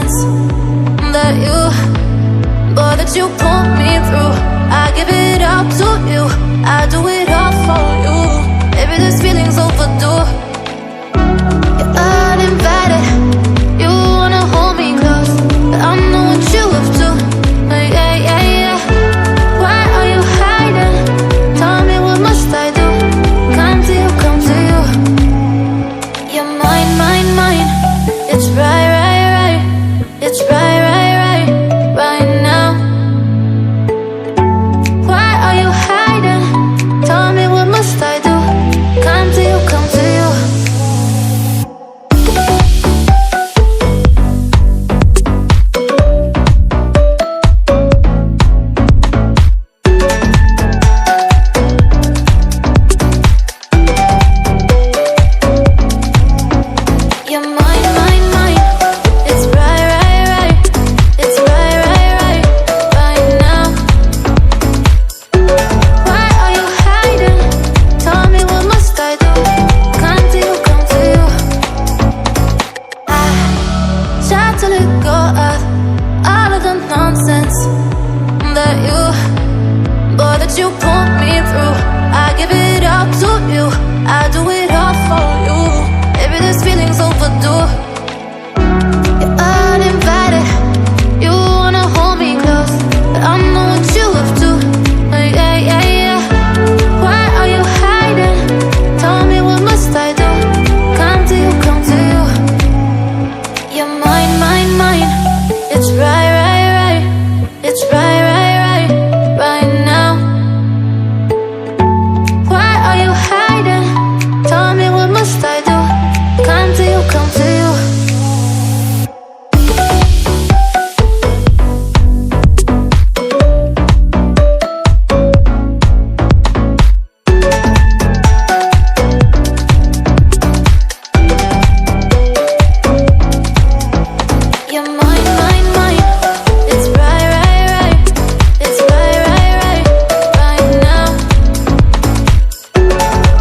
nonsense that you, boy, that you pull me through. I give it up to you, I do it all for you. Maybe this feeling's overdue. You're uninvited, you wanna hold me close, but I know what you up to. Yeah, yeah, yeah. Why are you hiding? Tell me, what must I do? Come to you, come to you. You're mine, mine, mine. It's right, right, right. It's right, right, right, right now. Why are you hiding? Tell me, what must I do? Come to you, come to you. You're mine, mine, mine. It's right, right, right. It's right, right, right, right now. Why are you hiding? Tell me, what must I do? Come to you, come to you. I try to let go of all of the nonsense that you, boy, that you pull me through. I give it up to you, I do it all for you. Maybe this feeling's overdue. You're uninvited, you wanna hold me close, but I know what you up to. Yeah, yeah, yeah. Why are you hiding? Tell me, what must I do? Come to you, come to you. You're mine, mine, mine. It's right, right, right. It's right, right, right, right now. Why are you hiding? Tell me, what must I do? Come to you, come to you. You're mine, mine, mine. It's right, right, right. It's right, right, right, right now.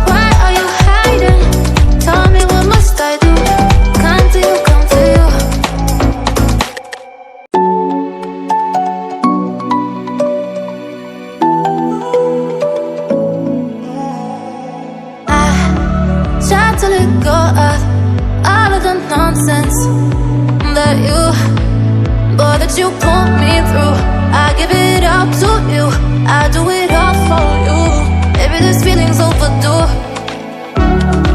Why are you hiding? Tell me, what must I do? Come to you, come to you. I try to let go of all of the nonsense that you, boy, that you pull me through. I give it up to you, I do it all for you. Maybe this feeling's overdue.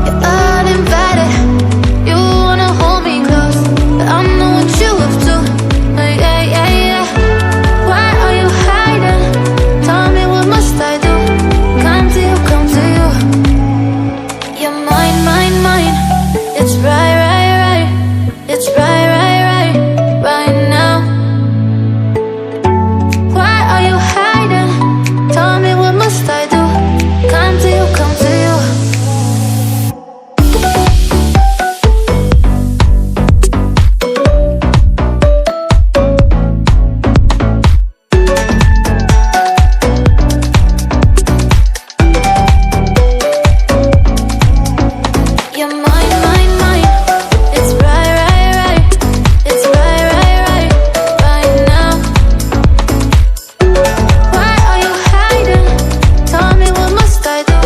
You're uninvited, you wanna hold me close, but I know what you up to. Yeah, yeah, yeah. Why are you hiding? Tell me, what must I do? Come to you, come to you. You're mine, mine, mine. It's right, right, right. It's right, right, right, right now. Why are you hiding? Tell me, what must I do? Come to you, come to you. You're mine, mine, mine. It's right, right, right. It's right, right, right, right now. Why are you hiding? Tell me, what must I do?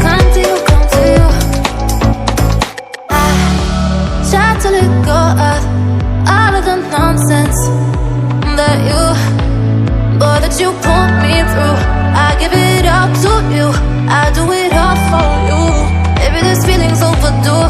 Come to you, come to you. I try to let go of all of the nonsense that you, boy, that you pull me through. I give it up to you, I do it all for you. Maybe this feeling's overdue.